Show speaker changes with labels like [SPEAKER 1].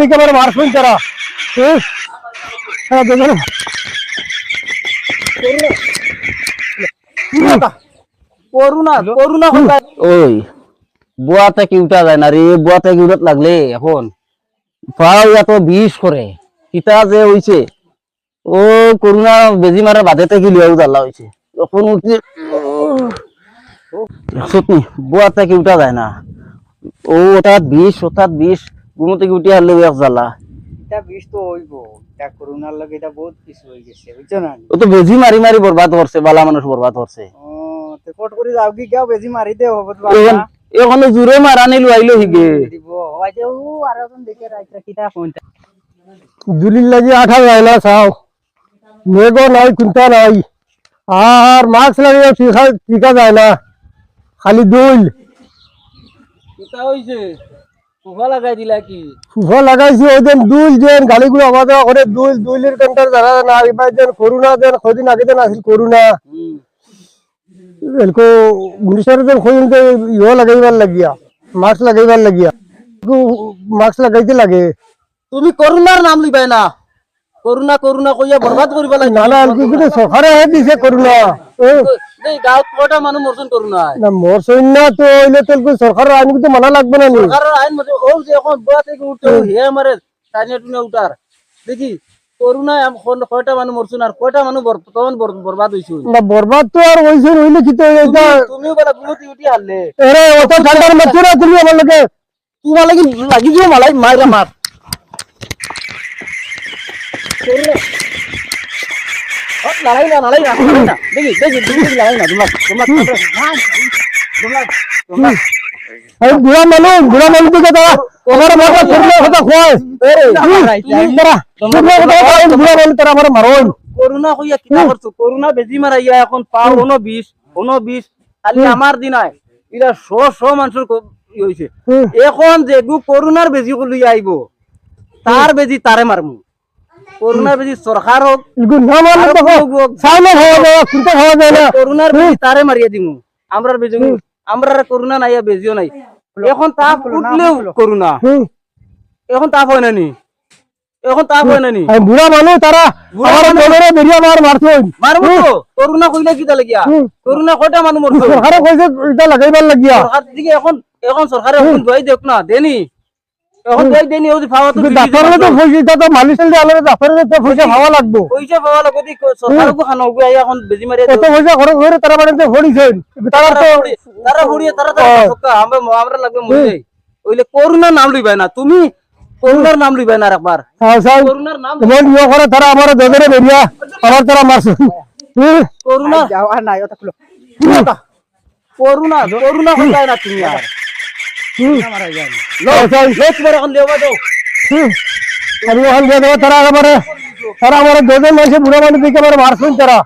[SPEAKER 1] থেকে আমার মারছুন তারা দুজনে
[SPEAKER 2] ওই বুয়াতে কি উঠা যায় না রে, বুয়াতে কি উঠাত লাগলে এখন পাও এত বিষ করে কিতা যে হইছে। ও করুণা বেজি মারা বাদেতে কি লিয়াও জ্বালা হইছে এখন উঠে সত্যি বুয়াতে কি উঠা যায় না। ও ওটাত বিষ ঘুমো থেকে উঠে হারলে এক জ্বালা।
[SPEAKER 3] এটা বিষ তো হইব, এটা করোনার লগে এটা বহুত কিছু হয়ে গেছে বুঝছো না।
[SPEAKER 2] ও তো বেজি মারি মারি বরবাদ করছে, বালা মানুষ বরবাদ করছে।
[SPEAKER 3] তে কোট করে যাও কি কেউ বেজি মারি দে হবে তো
[SPEAKER 2] এখন জোরে মারা নিলো আইলো হিগে
[SPEAKER 3] দিব হয় যে ও আর এখন দেখে রাইতা কিটা কোনটা
[SPEAKER 1] দুলির লাগি আঠা যায় না চাও, মেঘও নাই কুন্তা নাই, আর মাস্ক লাগিয়ে টিকা যায় না, খালি দুল
[SPEAKER 3] কিটা হইছে কুফা লাগাই দিলা কি
[SPEAKER 1] ফুফা লাগাইছি। ওই দিন দুল যেন গালিগুলো আওয়া দেওয়া করে দুইলের কান্টার জানা না এবার যেন করুণা দেন কদিন আগে দেন আসিল করুণা এলকো মিনিস্টার দেন কদিন ইয়ে লাগাইবার লাগিয়া মাস্ক লাগাইবার লাগিয়া মাস্ক লাগাইতে লাগে।
[SPEAKER 2] তুমি করুণার নাম লিবাই না, করুণা করুণা কইয়া বরবাদ করিবা লাগে
[SPEAKER 1] না না কিন্তু সরকারে দিছে করুণা
[SPEAKER 2] এই গাঁৱত কয়টা মানুহ মরছন করুণা
[SPEAKER 1] না মরছইন না তো হইলে তো সরকারের আইন কিন্তু মানা লাগবে না নি।
[SPEAKER 2] সরকারের আইন মতে ও যে এখন বুয়া থেকে উঠতে হে আমারে টানিয়া টুনিয়া উঠার দেখি করুণা কয়টা মানুষ মরছুন আর কয়টা মানুষ বর্তমান বরবাদ হইছে।
[SPEAKER 1] না বরবাদ তো আর হইছে হইলে কি তো এটা
[SPEAKER 2] তুমিও বলা ঘুমতি উঠি হারলে
[SPEAKER 1] আরে অত ঠান্ডার মধ্যে না তুমি আমার লগে
[SPEAKER 2] তোমার লাগি লাগি দিও মালাই মাইরা মার লড়াই না দেখি লড়াই না তোমার
[SPEAKER 1] এই বুড়া মানুষ দিকে তারা আমার মাথা ফুরলে কথা কয় বুড়া মানুষ তারা আমার মারোই
[SPEAKER 2] করুণা কইয়া কিতা করছো, করুণা বেজি মারাইয়া এখন পাও 19 খালি আমার দিনায় ইরা 100 মানুষের হইছে। এখন যে করুণার বেজি লইয়া আইব তার বেজি তারে মারমু, করুণার বেজি সরকার হোক করুণার বেজি তারে মারিয়া দিমু। আমরার বেজি আমরার করুণা নাই বেজিও নাই। এখন তাপ উঠলেও করুণা, এখন তাপ হয় নানি, এখন তাপ হয় নানি
[SPEAKER 1] বুড়া মানুষ তারা বেরিয়া মারছে
[SPEAKER 2] মারবো তো। করুণা কইলে কিতা লাগিয়া করুণা কয়টা মানুষ মরছে
[SPEAKER 1] সরকারে কইছে এটা লাগাইবার লাগিয়া
[SPEAKER 2] সরকার দিকে এখন সরকারে দোয়াই দেখ না দেনি এখন দোয়াই দেনি ওই পাওয়া তো
[SPEAKER 1] ডাক্তারে তো পয়সা তো মালিশ দিলে আলাদা ডাক্তারে তো পয়সা পাওয়া লাগবে,
[SPEAKER 2] পয়সা পাওয়া লাগবে দি সরকারকে খানো গই এখন বেজি মারিয়া
[SPEAKER 1] এত পয়সা খরচ করে তারা মানে পড়িছেন তারা তো
[SPEAKER 2] তারা হড়িয়ে তারা সক্কা আমরা লাগবে মরে যাই। ওইলে করুণার নাম লইবাই না, তুমি করুণার নাম লইবাই না একবার করুণার নাম
[SPEAKER 1] মন ইয়ে করে তারা আমার দোদরে বেরিয়া আমার তারা মারছে
[SPEAKER 2] করুণা
[SPEAKER 3] যাওয়া নাই ওটা খুলো
[SPEAKER 2] করুণা করুণা কইতাই না তুমি আর মারাই যান লো তোমার এখন লেবা দাও
[SPEAKER 1] আমি ওখান দিয়ে দেবো তারা আমার দোদর মাসে বুড়া মানুষ দিকে আমার মারছেন তারা